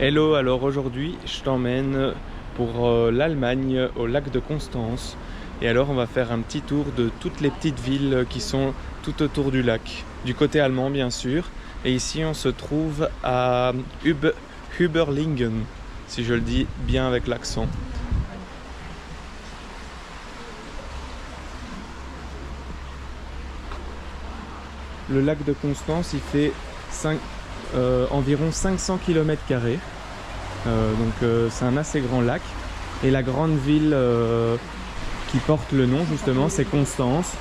Hello, alors aujourd'hui je t'emmène pour l'Allemagne, au lac de Constance. Et alors on va faire un petit tour de toutes les petites villes qui sont tout autour du lac, du côté allemand bien sûr. Et ici on se trouve à Überlingen, si je le dis bien avec l'accent. Le lac de Constance, il fait environ 500 km². C'est un assez grand lac. Et la grande ville qui porte le nom justement, c'est Constance.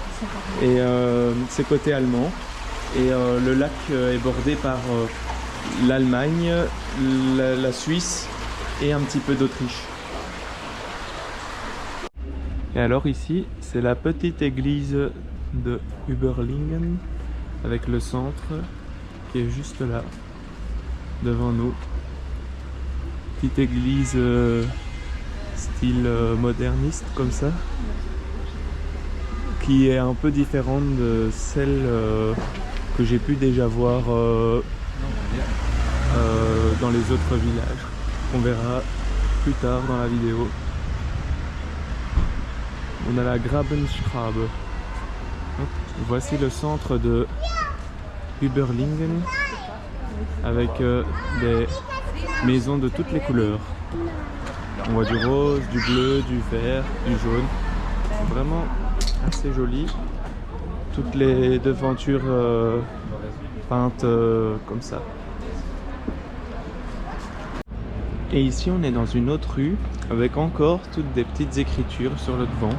Et c'est côté allemand. Et le lac est bordé par l'Allemagne, la Suisse et un petit peu d'Autriche. Et alors ici, c'est la petite église de Überlingen avec le centre qui est juste là, devant nous. Petite église style moderniste comme ça, qui est un peu différente de celle que j'ai pu déjà voir dans les autres villages. On verra plus tard dans la vidéo. On a la Grabenstraße. Voici le centre de Überlingen avec des maisons de toutes les couleurs. On voit du rose, du bleu, du vert, du jaune. C'est vraiment assez joli. Toutes les devantures peintes comme ça. Et ici on est dans une autre rue avec encore toutes des petites écritures sur le devant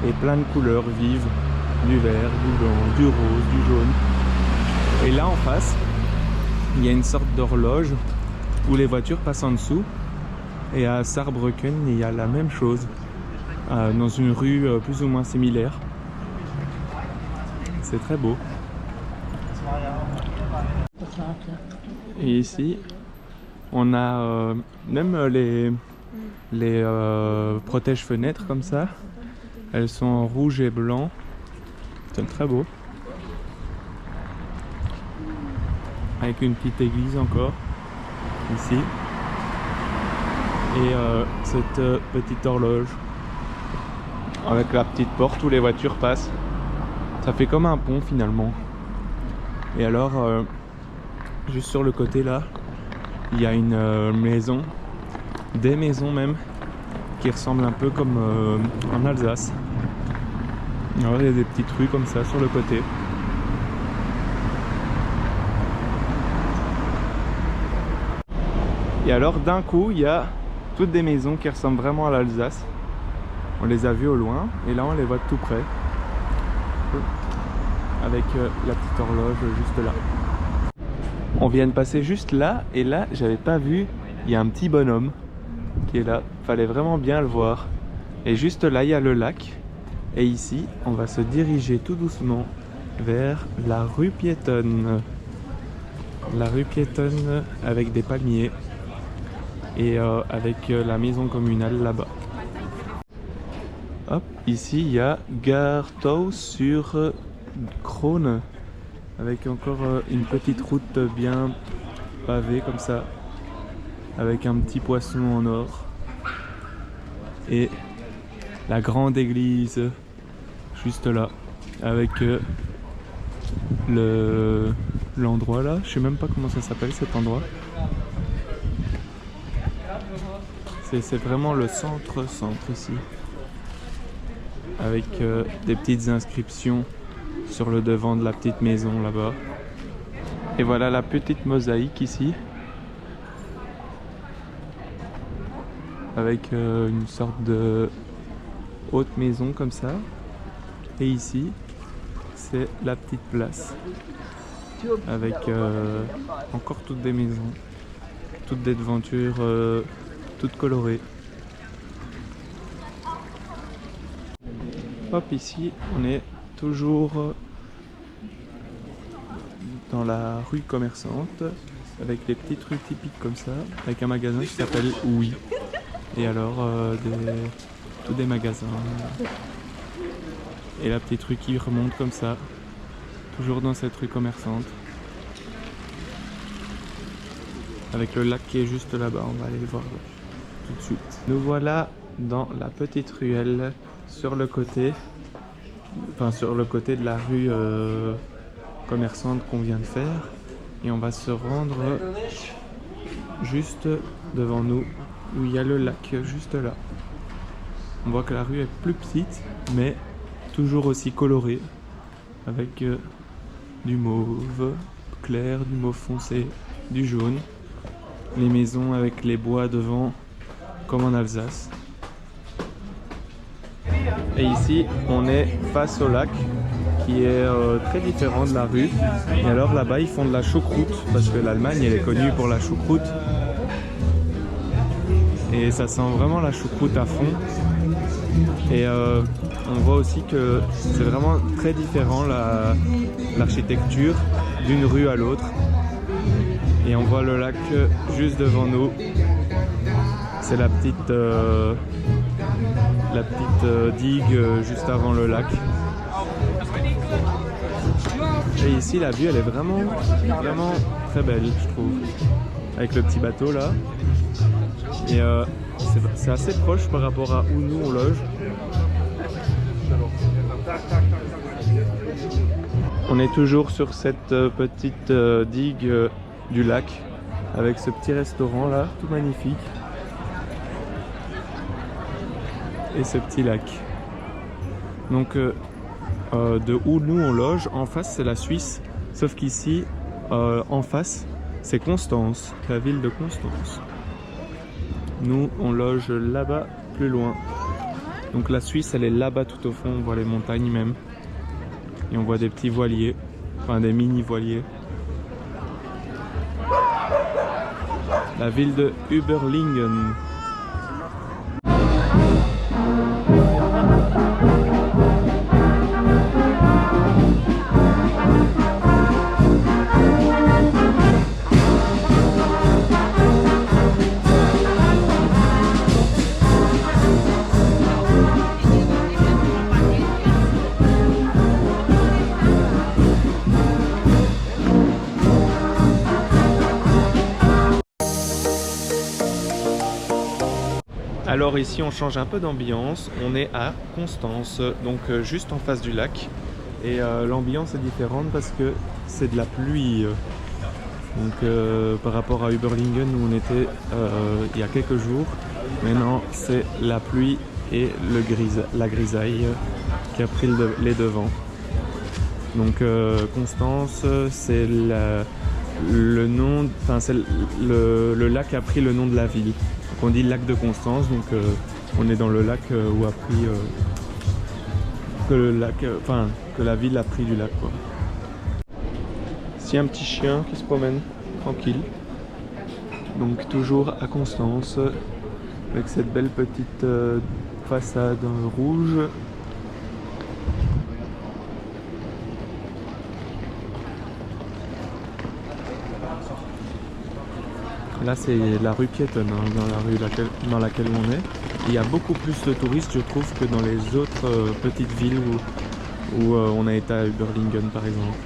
et plein de couleurs vives, du vert, du blanc, du rose, du jaune. Et là en face, il y a une sorte d'horloge où les voitures passent en dessous. Et à Saarbrücken, il y a la même chose, dans une rue plus ou moins similaire. C'est très beau. Et ici, on a même les protège-fenêtres comme ça. Elles sont en rouge et blanc. C'est très beau. Avec une petite église encore, ici. Et cette petite horloge avec la petite porte où les voitures passent. Ça fait comme un pont finalement. Et alors juste sur le côté là, il y a une maison, des maisons même, qui ressemblent un peu comme en Alsace. Alors il y a des petites rues comme ça sur le côté. Et alors d'un coup il y a toutes des maisons qui ressemblent vraiment à l'Alsace. On les a vues au loin et là on les voit de tout près. Avec la petite horloge juste là. On vient de passer juste là et là j'avais pas vu, il y a un petit bonhomme qui est là. Fallait vraiment bien le voir. Et juste là il y a le lac. Et ici on va se diriger tout doucement vers la rue piétonne. La rue piétonne avec des palmiers. Et avec la maison communale là-bas. Hop, ici il y a Garthaus sur Krone, avec encore une petite route bien pavée comme ça, avec un petit poisson en or. Et la grande église juste là, avec l'endroit là, je sais même pas comment ça s'appelle cet endroit. C'est vraiment le centre ici, avec des petites inscriptions sur le devant de la petite maison là-bas. Et voilà la petite mosaïque ici, avec une sorte de haute maison comme ça. Et ici, c'est la petite place, avec encore toutes des maisons, toutes des devantures toutes colorées. Hop, ici on est toujours dans la rue commerçante, avec des petites rues typiques comme ça, avec un magasin qui s'appelle Oui. Et alors tous des magasins. Et la petite rue qui remonte comme ça, toujours dans cette rue commerçante. avec le lac qui est juste là-bas. On va aller le voir tout de suite. Nous voilà dans la petite ruelle sur le côté, enfin sur le côté de la rue commerçante qu'on vient de faire, et on va se rendre juste devant nous où il y a le lac juste là. On voit que la rue est plus petite mais toujours aussi colorée avec du mauve clair, du mauve foncé, du jaune, les maisons avec les bois devant comme en Alsace. Et ici on est face au lac qui est très différent de la rue. Et alors là-bas ils font de la choucroute parce que l'Allemagne elle est connue pour la choucroute. Et ça sent vraiment la choucroute à fond. Et on voit aussi que c'est vraiment très différent l'architecture d'une rue à l'autre. Et on voit le lac juste devant nous. C'est la petite digue juste avant le lac. Et ici la vue elle est vraiment très belle je trouve. Avec le petit bateau là. Et c'est assez proche par rapport à où nous on loge. On est toujours sur cette petite digue du lac avec ce petit restaurant là, tout magnifique. Et ce petit lac. Donc de où nous on loge, en face c'est la Suisse, sauf qu'ici en face c'est Constance, la ville de Constance. Nous on loge là-bas plus loin. Donc la Suisse elle est là-bas tout au fond, on voit les montagnes même. Et on voit des petits voiliers, enfin des mini voiliers. La ville de Überlingen. Alors ici on change un peu d'ambiance, on est à Constance, donc juste en face du lac. Et l'ambiance est différente parce que c'est de la pluie. Donc par rapport à Überlingen où on était il y a quelques jours, maintenant c'est la pluie et la grisaille qui a pris les devants. Donc Constance c'est le nom, enfin c'est le lac a pris le nom de la ville. On dit lac de Constance, donc on est dans le lac où a pris que la ville a pris du lac quoi. Ici un petit chien qui se promène tranquille. Donc toujours à Constance avec cette belle petite façade rouge. Là c'est la rue piétonne, hein, dans la rue dans laquelle on est. Il y a beaucoup plus de touristes je trouve que dans les autres petites villes où on a été à Überlingen par exemple.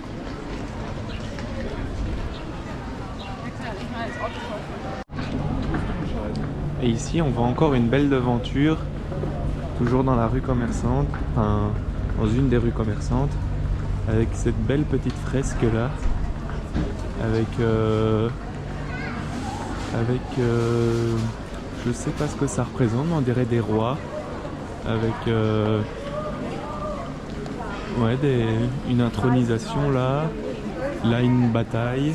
Et ici on voit encore une belle devanture, toujours dans la rue commerçante, enfin dans une des rues commerçantes, avec cette belle petite fresque là, avec je sais pas ce que ça représente, mais on dirait des rois avec une intronisation là une bataille,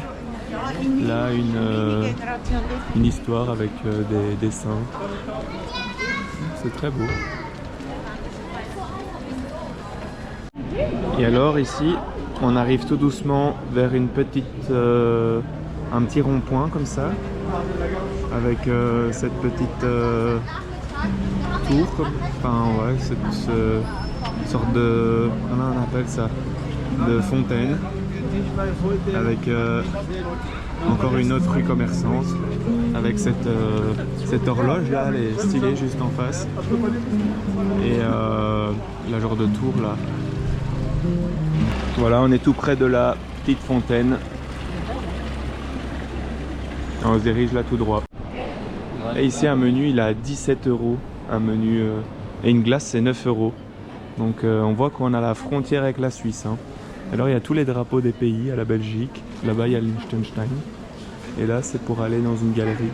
là une histoire avec des dessins. C'est très beau. Et alors ici on arrive tout doucement vers une petite un petit rond-point comme ça, avec cette petite tour, enfin ouais, cette sorte de, comment on appelle ça, de fontaine, avec encore une autre rue commerçante, avec cette horloge là, elle est stylée juste en face, et la genre de tour là. Voilà, on est tout près de la petite fontaine. Et on se dirige là tout droit. Et ici un menu il est à 17 €. Un menu et une glace c'est 9 €. Donc on voit qu'on a la frontière avec la Suisse. Hein. Alors il y a tous les drapeaux des pays, à la Belgique. Là-bas il y a Liechtenstein. Et là c'est pour aller dans une galerie.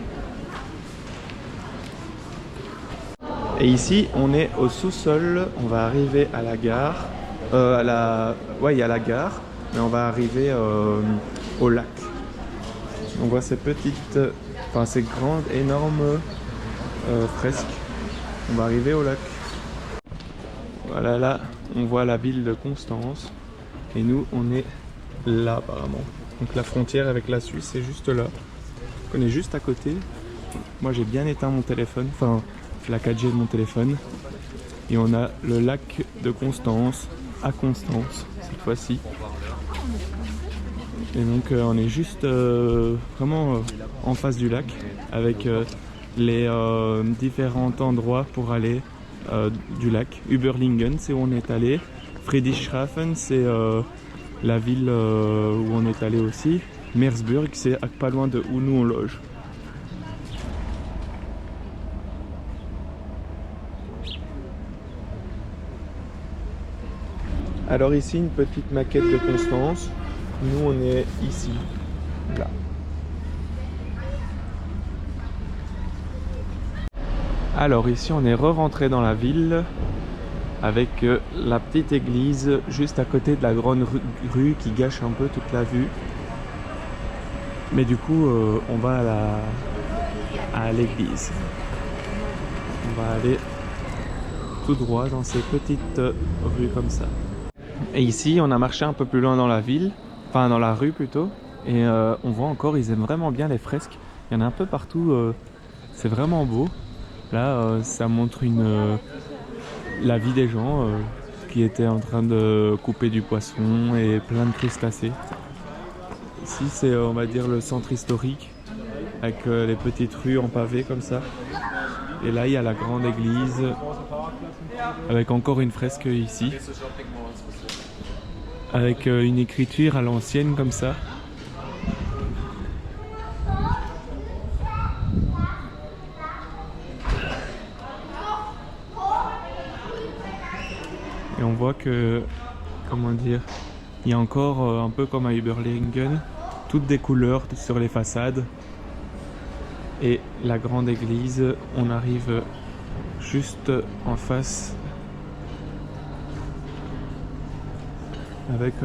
Et ici on est au sous-sol. On va arriver à la gare. Ouais, il y a la gare. Mais on va arriver au lac. On voit ces petites, enfin ces grandes, énormes fresques. On va arriver au lac. Voilà, là, on voit la ville de Constance. Et nous, on est là apparemment. Donc la frontière avec la Suisse, c'est juste là. On est juste à côté. Moi, j'ai bien éteint mon téléphone, enfin la 4G de mon téléphone. Et on a le lac de Constance, à Constance, cette fois-ci. Et donc on est juste vraiment en face du lac avec les différents endroits pour aller du lac. Überlingen, c'est où on est allé. Friedrichshafen, c'est la ville où on est allé aussi. Meersburg, c'est pas loin de où nous on loge. Alors ici une petite maquette de Constance. Nous on est ici, là. Alors ici on est re-rentré dans la ville avec la petite église juste à côté de la grande rue qui gâche un peu toute la vue. Mais du coup on va à l'église. On va aller tout droit dans ces petites rues comme ça. Et ici on a marché un peu plus loin dans la ville. Enfin dans la rue plutôt, et on voit encore, ils aiment vraiment bien les fresques. Il y en a un peu partout, c'est vraiment beau. Là ça montre la vie des gens qui étaient en train de couper du poisson et plein de crustacés. Ici c'est on va dire le centre historique avec les petites rues en pavé comme ça. Et là il y a la grande église avec encore une fresque ici. Avec une écriture à l'ancienne comme ça. Et on voit que, comment dire, il y a encore un peu comme à Überlingen, toutes des couleurs sur les façades. Et la grande église, on arrive juste en face avec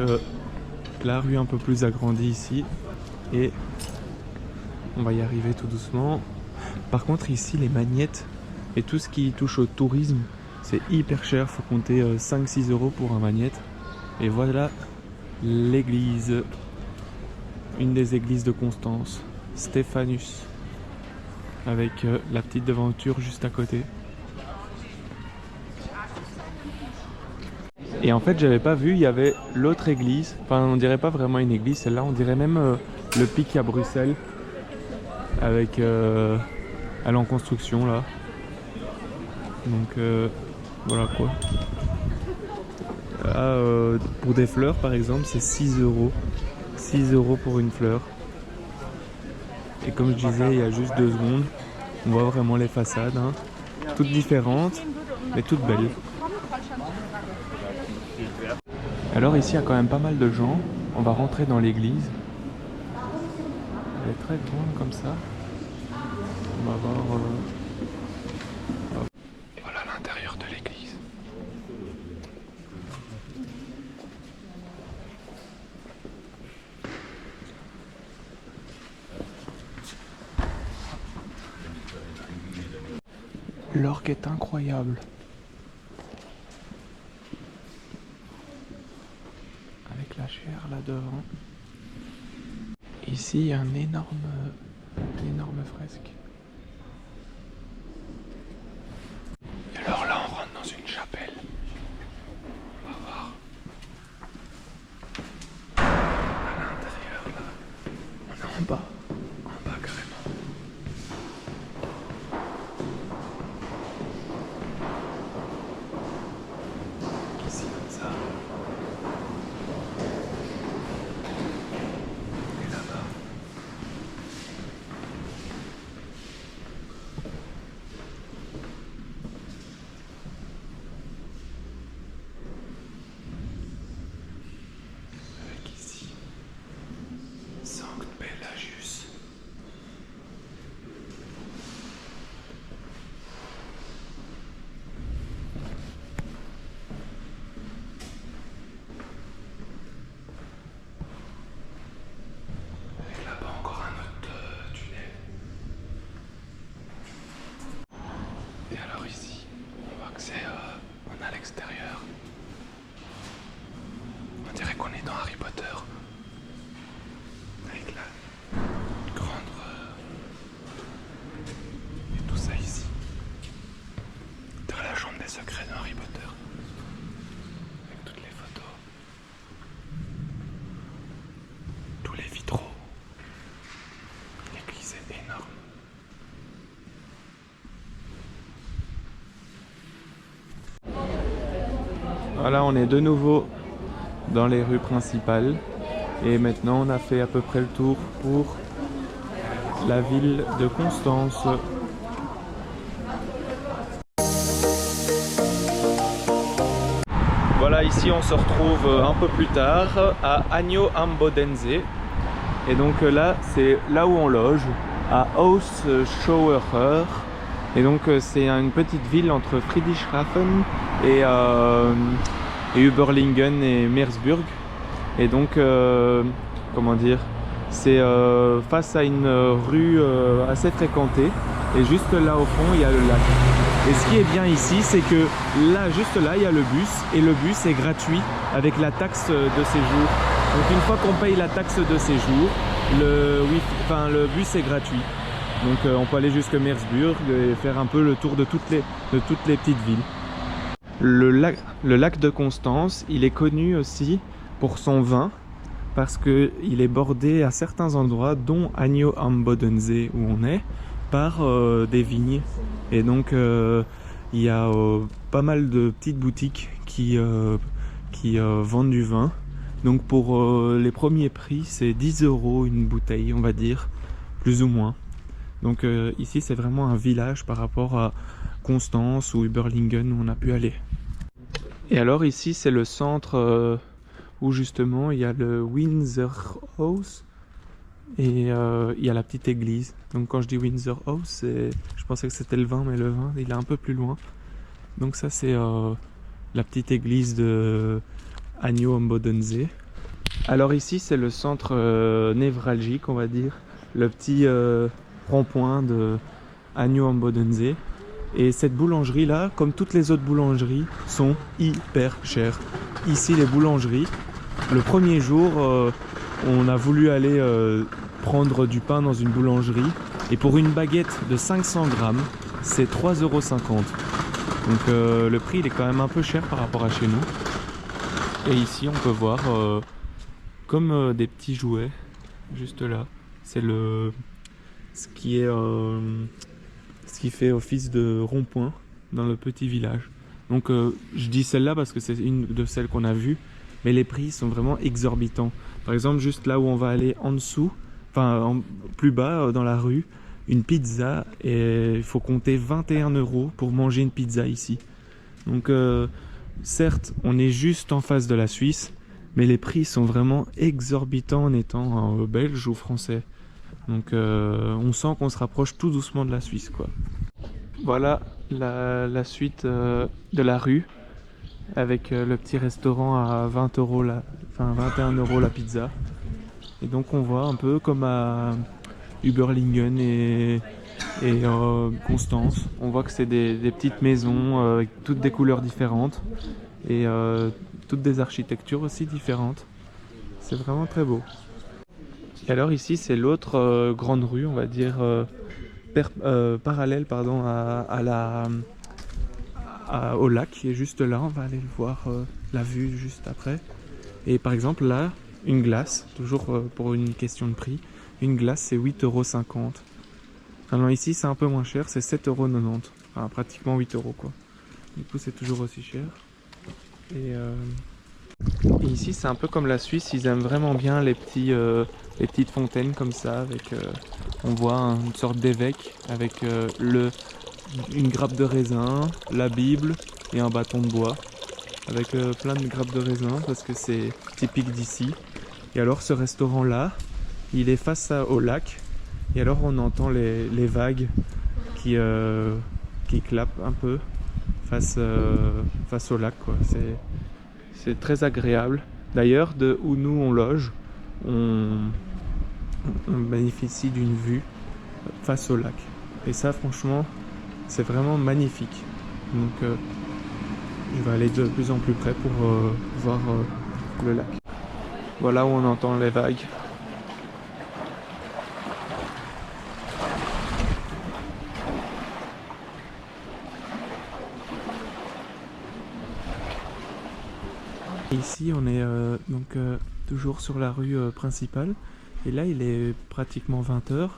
la rue un peu plus agrandie ici, et on va y arriver tout doucement. Par contre ici les magnettes et tout ce qui touche au tourisme c'est hyper cher, faut compter 5-6 € pour un magnète. Et voilà l'église, une des églises de Constance, Stephanus, avec la petite devanture juste à côté. Et en fait, j'avais pas vu, il y avait l'autre église. Enfin, on dirait pas vraiment une église, celle-là. On dirait même le pic à Bruxelles. Avec elle en construction, là. Donc, voilà quoi. Là, pour des fleurs, par exemple, c'est 6 €. 6 € pour une fleur. Et comme je disais, il y a juste 2 secondes, on voit vraiment les façades. Hein. Toutes différentes, mais toutes belles. Alors ici il y a quand même pas mal de gens. On va rentrer dans l'église. Elle est très grande comme ça. On va voir. Et voilà l'intérieur de l'église. L'orgue est incroyable. La chair là devant. Ici il y a une énorme fresque. Et alors là on rentre dans une chapelle. On va voir. À l'intérieur là. On est en bas carrément. Ici comme ça. Et alors ici, on voit que on est à l'extérieur. On dirait qu'on est dans Harry Potter. Avec la grande... et tout ça ici. Dans la chambre des secrets de Harry Potter. Avec toutes les photos. Tous les vitraux. L'église est énorme. Voilà, on est de nouveau dans les rues principales. Et maintenant, on a fait à peu près le tour pour la ville de Constance. Voilà, ici on se retrouve un peu plus tard à Agno Ambodense. Et donc là, c'est là où on loge, à Haus Schauerher. Et donc c'est une petite ville entre Friedrichshafen et Überlingen et Meersburg. Et donc, comment dire, c'est face à une rue assez fréquentée. Et juste là au fond, il y a le lac. Et ce qui est bien ici, c'est que là, juste là, il y a le bus. Et le bus est gratuit avec la taxe de séjour. Donc une fois qu'on paye la taxe de séjour, le bus est gratuit. Donc on peut aller jusqu'à Meersburg et faire un peu le tour de toutes les petites villes. Le lac de Constance, il est connu aussi pour son vin, parce qu'il est bordé à certains endroits, dont Agno Ambodense où on est, par des vignes. Et donc il y a pas mal de petites boutiques qui vendent du vin. Donc pour les premiers prix, c'est 10 € une bouteille, on va dire, plus ou moins. Donc ici c'est vraiment un village par rapport à Constance ou Überlingen où on a pu aller. Et alors ici c'est le centre où justement il y a le Windsor House et il y a la petite église. Donc quand je dis Windsor House, je pensais que c'était le vin, mais le vin il est un peu plus loin. Donc ça c'est la petite église de Agno Ambodense. Alors ici c'est le centre névralgique, on va dire, le petit rond-point de Agno Ambodense. Et cette boulangerie là, comme toutes les autres boulangeries, sont hyper chères. Ici les boulangeries, le premier jour on a voulu aller prendre du pain dans une boulangerie et pour une baguette de 500 grammes c'est 3,50 €. Donc le prix il est quand même un peu cher par rapport à chez nous. Et ici on peut voir comme des petits jouets juste là. C'est ce qui fait office de rond-point dans le petit village. Donc je dis celle-là parce que c'est une de celles qu'on a vues, mais les prix sont vraiment exorbitants. Par exemple, juste là où on va aller en dessous, plus bas dans la rue, une pizza, et il faut compter 21 € pour manger une pizza ici. Donc certes, on est juste en face de la Suisse, mais les prix sont vraiment exorbitants en étant belge ou français. Donc on sent qu'on se rapproche tout doucement de la Suisse, quoi. Voilà la suite de la rue avec le petit restaurant à 20 € 21 € la pizza. Et donc on voit un peu comme à Überlingen et Constance. On voit que c'est des petites maisons avec toutes des couleurs différentes et toutes des architectures aussi différentes. C'est vraiment très beau. Et alors ici c'est l'autre grande rue, on va dire parallèle au lac qui est juste là. On va aller le voir, la vue juste après. Et par exemple là, une glace, toujours pour une question de prix, une glace c'est 8,50 €. Alors ici c'est un peu moins cher, c'est 7,90 €, enfin pratiquement 8 € quoi. Du coup c'est toujours aussi cher. Et ici c'est un peu comme la Suisse, ils aiment vraiment bien les petites fontaines comme ça, avec on voit une sorte d'évêque avec une grappe de raisin, la Bible et un bâton de bois, avec plein de grappes de raisin parce que c'est typique d'ici. Et alors ce restaurant là, il est face au lac, et alors on entend les vagues qui clapent un peu face au lac, quoi. C'est très agréable. D'ailleurs, de où nous on loge, on bénéficie d'une vue face au lac. Et ça, franchement, C'est vraiment magnifique. Donc je vais aller de plus en plus près pour voir le lac. Voilà où on entend les vagues. Et ici on est toujours sur la rue principale. Et là il est pratiquement 20 h.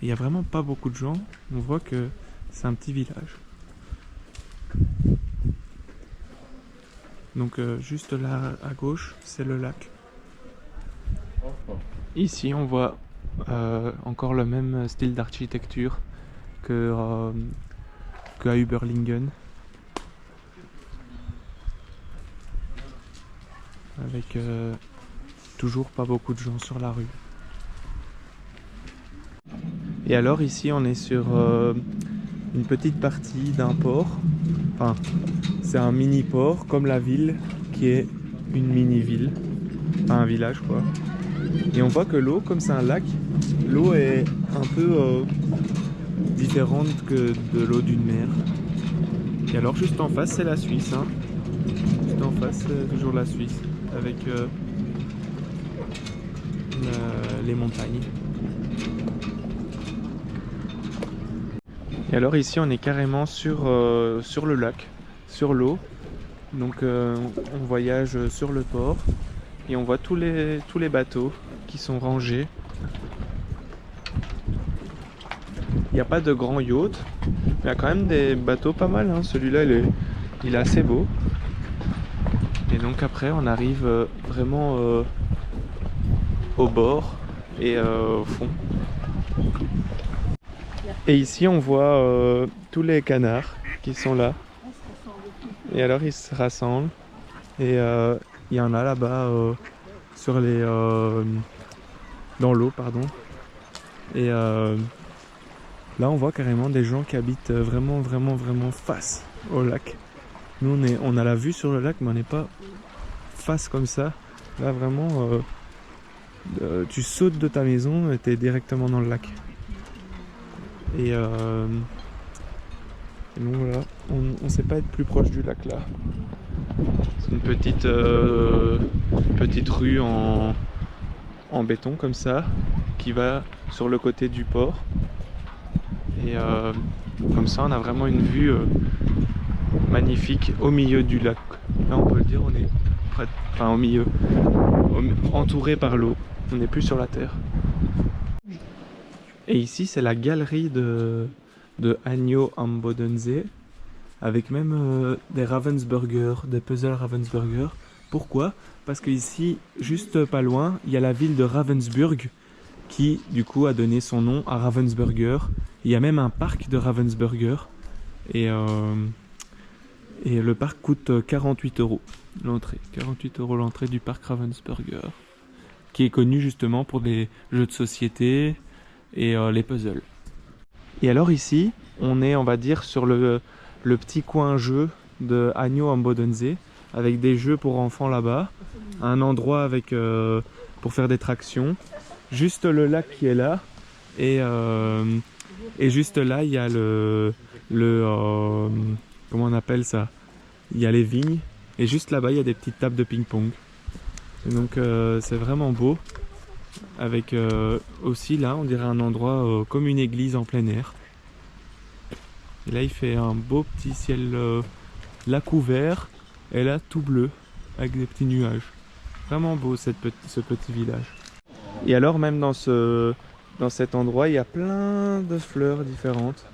Il n'y a vraiment pas beaucoup de gens. On voit que c'est un petit village. Donc juste là à gauche, c'est le lac. Ici on voit encore le même style d'architecture qu'à Überlingen. Avec toujours pas beaucoup de gens sur la rue. Et alors ici on est sur une petite partie d'un port. Enfin, c'est un mini port comme la ville qui est une mini ville. Enfin un village quoi. Et on voit que l'eau, comme c'est un lac, l'eau est un peu différente que de l'eau d'une mer. Et alors juste en face c'est la Suisse. Hein. Juste en face c'est toujours la Suisse avec les montagnes. Et alors ici on est carrément sur le lac, sur l'eau. Donc on voyage sur le port et on voit tous les bateaux qui sont rangés. Il n'y a pas de grands yachts, mais il y a quand même des bateaux pas mal. Hein. Celui-là il est assez beau. Et donc après on arrive vraiment au bord et au fond. Et ici on voit tous les canards qui sont là. Et alors ils se rassemblent. Et il y en a là-bas sur les dans l'eau pardon. Et là on voit carrément des gens qui habitent vraiment face au lac. Nous on a la vue sur le lac mais on n'est pas face comme ça. Là vraiment tu sautes de ta maison et tu es directement dans le lac. Et donc voilà, on sait pas être plus proche du lac là. C'est une petite rue en béton comme ça qui va sur le côté du port. Et comme ça on a vraiment une vue magnifique au milieu du lac. Là on peut le dire, on est au milieu, entouré par l'eau. On n'est plus sur la terre. Et ici c'est la galerie de Agnio am Bodensee avec même des Ravensburger, des puzzles Ravensburger. Pourquoi? Parce qu'ici, juste pas loin, il y a la ville de Ravensburg qui du coup a donné son nom à Ravensburger. Il y a même un parc de Ravensburger et le parc coûte 48 € l'entrée. 48 € l'entrée du parc Ravensburger qui est connu justement pour des jeux de société et les puzzles. Et alors ici, on est, on va dire, sur le petit coin jeu de Agnio am Bodensee, avec des jeux pour enfants là-bas, un endroit avec pour faire des tractions, juste le lac qui est là, et juste là, il y a comment on appelle ça? Il y a les vignes, et juste là-bas, il y a des petites tables de ping-pong. Et donc c'est vraiment beau. Avec aussi là on dirait un endroit comme une église en plein air. Et là il fait un beau petit ciel là couvert et là tout bleu avec des petits nuages. Vraiment beau ce petit village. Et alors même dans cet endroit il y a plein de fleurs différentes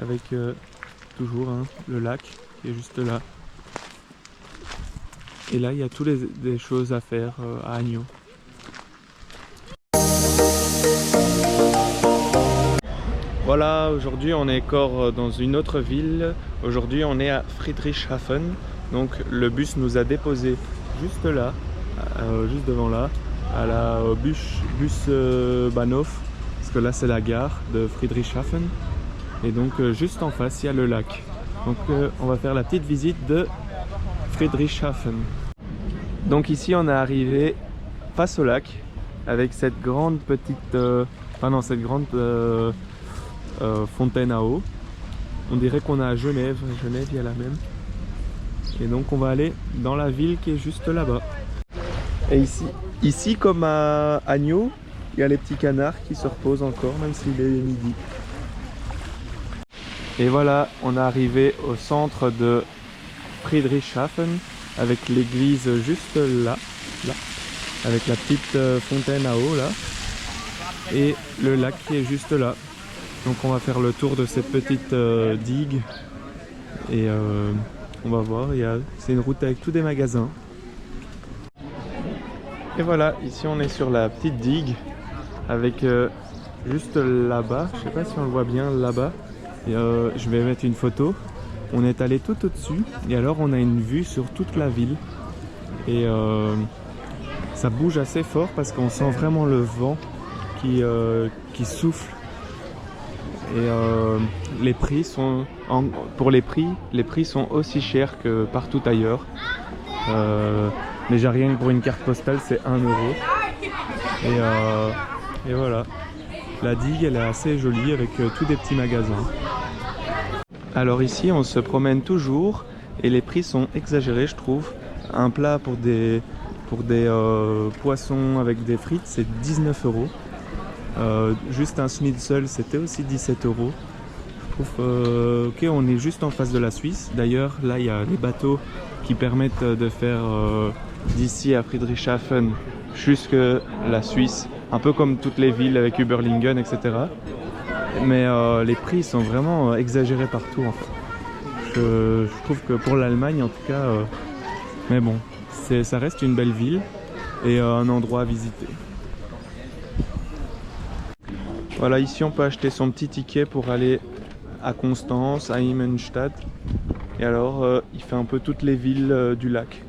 avec toujours le lac qui est juste là. Et là il y a toutes des choses à faire à Agnio. Voilà, aujourd'hui on est encore dans une autre ville. Aujourd'hui on est à Friedrichshafen. Donc le bus nous a déposé juste là, juste devant là, à la Busbahnhof. Parce que là c'est la gare de Friedrichshafen. Et donc juste en face il y a le lac. Donc on va faire la petite visite de Friedrichshafen. Donc ici on est arrivé face au lac avec cette grande petite... cette grande fontaine à eau. On dirait qu'on est à Genève. À Genève, il y a la même. Et donc on va aller dans la ville qui est juste là-bas. Et ici comme à Agneau, il y a les petits canards qui se reposent encore, même s'il est midi. Et voilà, on est arrivé au centre de Friedrichshafen, avec l'église juste là, avec la petite fontaine à eau là, et le lac qui est juste là. Donc on va faire le tour de cette petite digue, et on va voir, c'est une route avec tous des magasins. Et voilà, ici on est sur la petite digue, avec juste là-bas, je sais pas si on le voit bien là-bas, je vais mettre une photo. On est allé tout au-dessus, et alors on a une vue sur toute la ville. Et ça bouge assez fort parce qu'on sent vraiment le vent qui souffle. Et les prix sont, pour les prix sont aussi chers que partout ailleurs. Déjà rien que pour une carte postale c'est 1 euro. Et voilà, la digue elle est assez jolie avec tous des petits magasins. Alors ici on se promène toujours et les prix sont exagérés je trouve. Un plat pour des poissons avec des frites c'est 19 euros. Juste un schnitzel c'était aussi 17 euros. Je trouve ok, on est juste en face de la Suisse. D'ailleurs là il y a les bateaux qui permettent de faire d'ici à Friedrichshafen jusque la Suisse, un peu comme toutes les villes avec Überlingen etc. Mais les prix sont vraiment exagérés partout en fait. Je trouve que pour l'Allemagne en tout cas, mais bon, ça reste une belle ville et un endroit à visiter. Voilà, ici on peut acheter son petit ticket pour aller à Constance, à Immenstadt. Et alors il fait un peu toutes les villes du lac.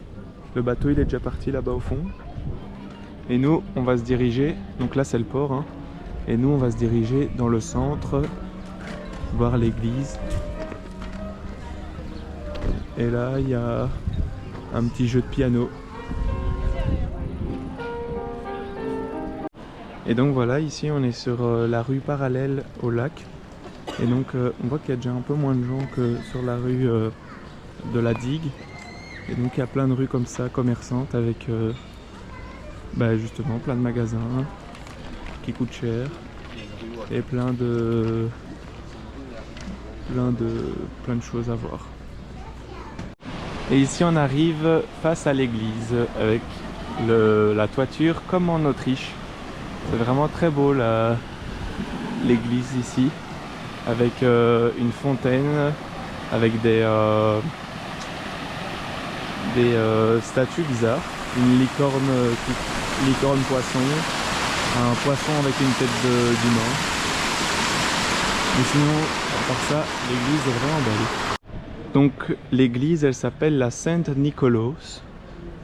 Le bateau il est déjà parti là-bas au fond. Et nous on va se diriger, donc là c'est le port, hein. Et nous on va se diriger dans le centre, voir l'église. Et là il y a un petit jeu de piano. Et donc voilà, ici on est sur la rue parallèle au lac. Et donc on voit qu'il y a déjà un peu moins de gens que sur la rue de la digue. Et donc il y a plein de rues comme ça, commerçantes, avec justement plein de magasins qui coûtent cher. Et plein de choses à voir. Et ici on arrive face à l'église avec la toiture comme en Autriche. C'est vraiment très beau l'église ici, avec une fontaine, avec des statues bizarres, une licorne poisson, un poisson avec une tête d'humain. Mais sinon, à part ça, l'église est vraiment belle. Donc l'église elle s'appelle la Saint-Nikolaus.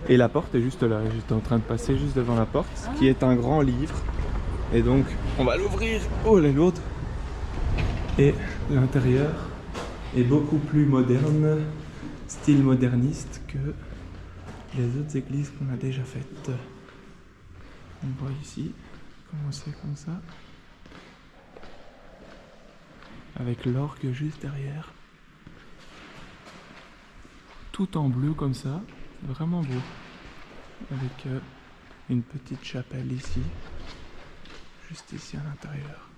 Et la porte est juste là, j'étais en train de passer juste devant la porte, qui est un grand livre. Et donc, on va l'ouvrir. Oh, elle est lourde. Et l'intérieur est beaucoup plus moderne, style moderniste que les autres églises qu'on a déjà faites. On voit ici comment c'est comme ça. Avec l'orgue juste derrière. Tout en bleu comme ça. C'est vraiment beau, avec une petite chapelle ici, juste ici à l'intérieur.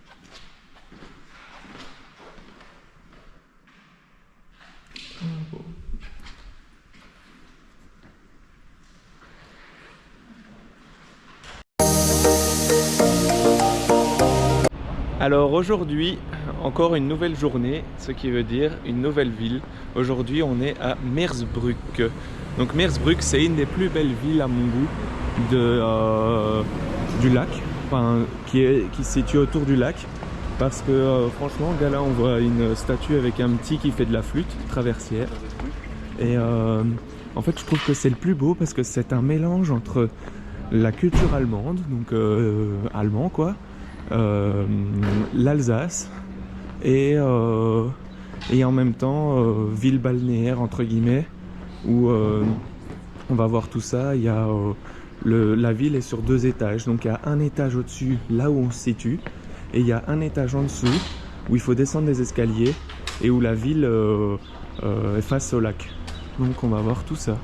Vraiment beau. Alors aujourd'hui, encore une nouvelle journée, ce qui veut dire une nouvelle ville. Aujourd'hui on est à Meersbrück. Donc Meersbrück c'est une des plus belles villes à mon goût du lac, enfin, qui se situe autour du lac. Parce que franchement, là on voit une statue avec un petit qui fait de la flûte traversière. Et en fait je trouve que c'est le plus beau parce que c'est un mélange entre la culture allemande, donc allemand quoi, l'Alsace et en même temps ville balnéaire entre guillemets où on va voir tout ça. Il y a la ville est sur 2 étages, donc il y a un étage au-dessus là où on se situe et il y a un étage en dessous où il faut descendre des escaliers et où la ville est face au lac. Donc on va voir tout ça.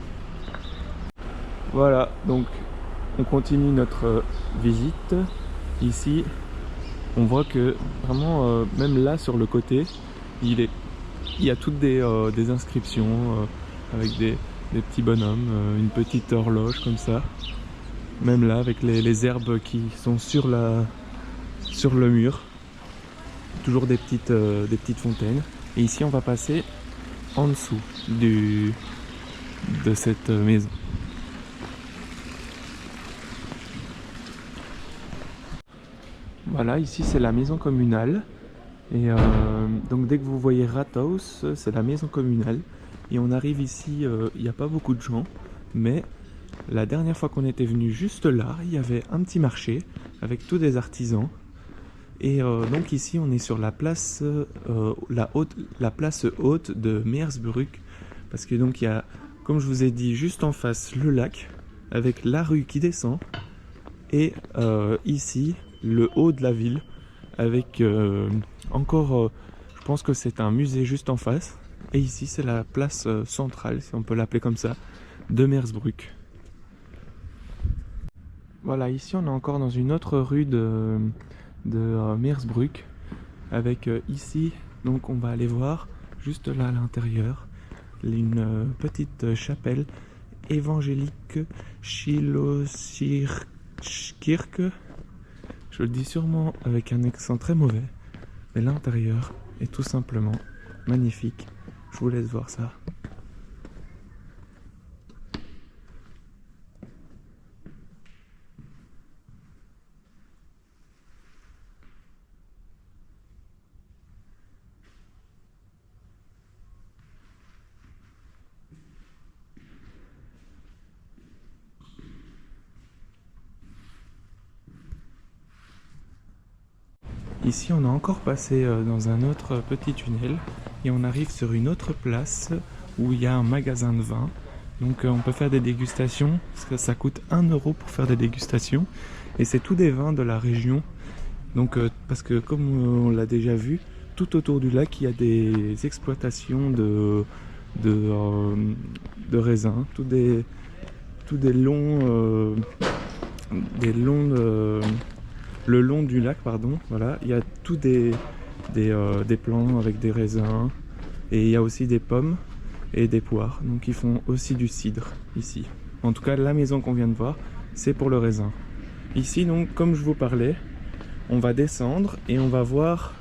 Voilà, donc on continue notre visite. Ici, on voit que vraiment, même là sur le côté, il y a toutes des inscriptions avec des petits bonhommes, une petite horloge comme ça. Même là, avec les herbes qui sont sur le mur. Toujours des petites fontaines. Et ici, on va passer en dessous de cette maison. Voilà, ici c'est la maison communale. Et donc dès que vous voyez Rathaus, c'est la maison communale. Et on arrive ici, il n'y a pas beaucoup de gens, mais la dernière fois qu'on était venu juste là, il y avait un petit marché avec tous des artisans. Et donc ici on est sur la place, la place haute de Meersbrück, parce que donc il y a, comme je vous ai dit, juste en face le lac, avec la rue qui descend, et ici le haut de la ville, avec encore, je pense que c'est un musée juste en face, et ici c'est la place centrale, si on peut l'appeler comme ça, de Meersbrück. Voilà, ici on est encore dans une autre rue de Meersbrück, avec ici, donc on va aller voir juste là à l'intérieur une petite chapelle évangélique Schillerkirche. Je le dis sûrement avec un accent très mauvais, mais l'intérieur est tout simplement magnifique. Je vous laisse voir ça. Ici, on a encore passé dans un autre petit tunnel et on arrive sur une autre place où il y a un magasin de vin. Donc on peut faire des dégustations, parce que ça coûte 1 € pour faire des dégustations. Et c'est tous des vins de la région. Donc parce que comme on l'a déjà vu, tout autour du lac, il y a des exploitations de raisins, tous des longs... le long du lac, pardon, voilà, il y a tous des plants avec des raisins, et il y a aussi des pommes et des poires, donc ils font aussi du cidre ici. En tout cas, la maison qu'on vient de voir, c'est pour le raisin. Ici, donc, comme je vous parlais, on va descendre et on va voir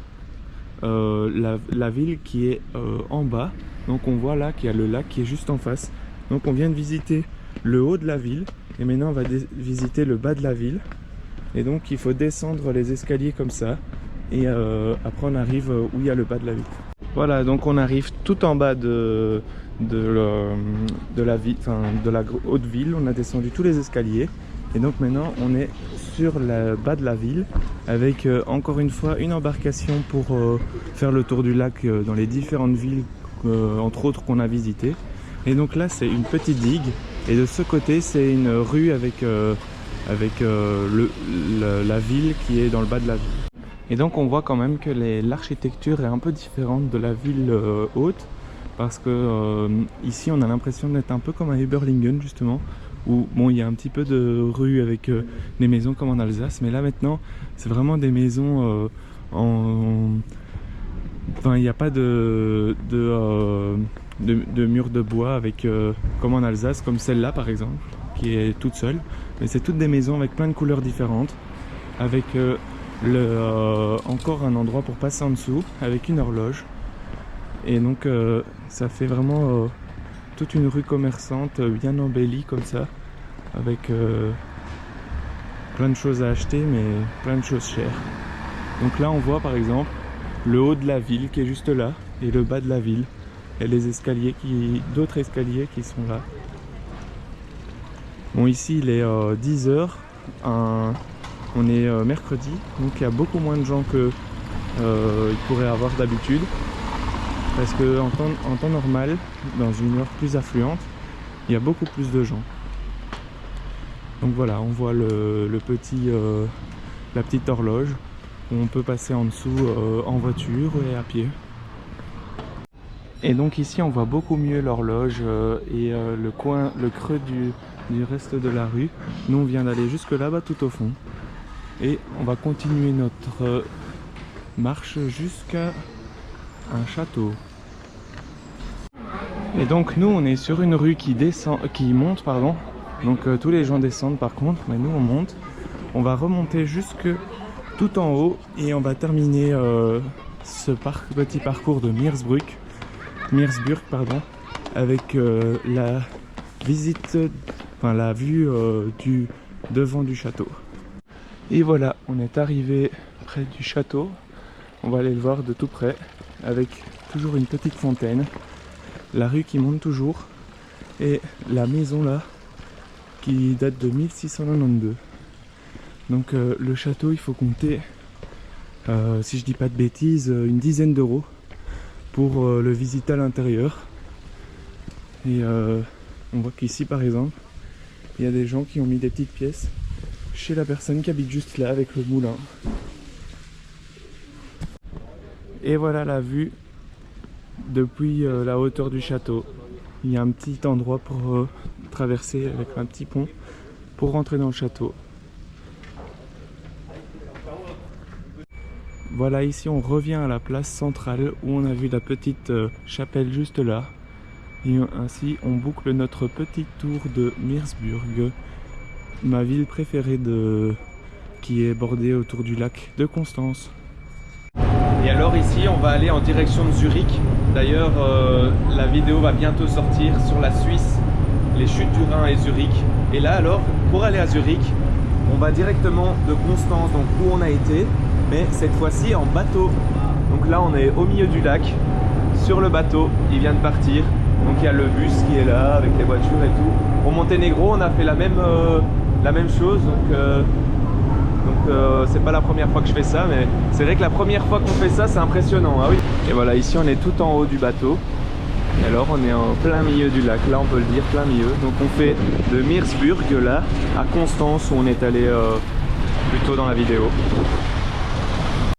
la ville qui est en bas. Donc on voit là qu'il y a le lac qui est juste en face. Donc on vient de visiter le haut de la ville, et maintenant on va visiter le bas de la ville. Et donc il faut descendre les escaliers comme ça, et après on arrive où il y a le bas de la ville. Voilà, donc on arrive tout en bas de la ville, enfin de la haute ville. On a descendu tous les escaliers, et donc maintenant on est sur le bas de la ville, avec encore une fois une embarcation pour faire le tour du lac dans les différentes villes, entre autres qu'on a visitées. Et donc là c'est une petite digue, et de ce côté c'est une rue avec la ville qui est dans le bas de la ville. Et donc on voit quand même que l'architecture est un peu différente de la ville haute, parce que ici on a l'impression d'être un peu comme à Eberlingen justement, où bon, il y a un petit peu de rue avec des maisons comme en Alsace, mais là maintenant c'est vraiment des maisons enfin il n'y a pas de murs de bois avec comme en Alsace, comme celle-là par exemple, qui est toute seule, mais c'est toutes des maisons avec plein de couleurs différentes, avec encore un endroit pour passer en dessous, avec une horloge. Et donc ça fait vraiment toute une rue commerçante bien embellie comme ça, avec plein de choses à acheter, mais plein de choses chères. Donc là on voit par exemple le haut de la ville qui est juste là, et le bas de la ville, et les escaliers d'autres escaliers qui sont là. Bon, ici il est 10 h, on est mercredi, donc il y a beaucoup moins de gens que il pourrait avoir d'habitude, parce que en temps normal, dans une heure plus affluente, il y a beaucoup plus de gens. Donc voilà, on voit la petite horloge où on peut passer en dessous en voiture et à pied. Et donc ici on voit beaucoup mieux l'horloge et le creux du reste de la rue. Nous on vient d'aller jusque là-bas tout au fond. Et on va continuer notre marche jusqu'à un château. Et donc nous on est sur une rue qui monte pardon. Donc tous les gens descendent par contre, mais nous on monte. On va remonter jusque tout en haut et on va terminer ce petit parcours de Meersburg pardon, avec la visite, enfin la vue du devant du château. Et voilà, on est arrivé près du château. On va aller le voir de tout près avec toujours une petite fontaine, la rue qui monte toujours et la maison là qui date de 1692. Donc le château, il faut compter, si je dis pas de bêtises, une dizaine d'euros pour le visiter à l'intérieur. Et on voit qu'ici par exemple, il y a des gens qui ont mis des petites pièces chez la personne qui habite juste là avec le moulin. Et voilà la vue depuis la hauteur du château. Il y a un petit endroit pour traverser avec un petit pont pour rentrer dans le château. Voilà, ici on revient à la place centrale où on a vu la petite chapelle juste là. Et ainsi on boucle notre petit tour de Meersburg, ma ville préférée qui est bordée autour du lac de Constance. Et alors ici on va aller en direction de Zurich. D'ailleurs la vidéo va bientôt sortir sur la Suisse, les chutes du Rhin et Zurich. Et là alors pour aller à Zurich, on va directement de Constance, donc où on a été, mais cette fois-ci en bateau. Donc là on est au milieu du lac, sur le bateau, il vient de partir. Donc il y a le bus qui est là avec les voitures et tout. Au Monténégro on a fait la même chose, donc c'est pas la première fois que je fais ça, mais c'est vrai que la première fois qu'on fait ça c'est impressionnant. Ah oui. Et voilà, ici on est tout en haut du bateau. Et alors on est en plein milieu du lac, là on peut le dire, plein milieu. Donc on fait de Meersburg là à Constance où on est allé plus tôt dans la vidéo.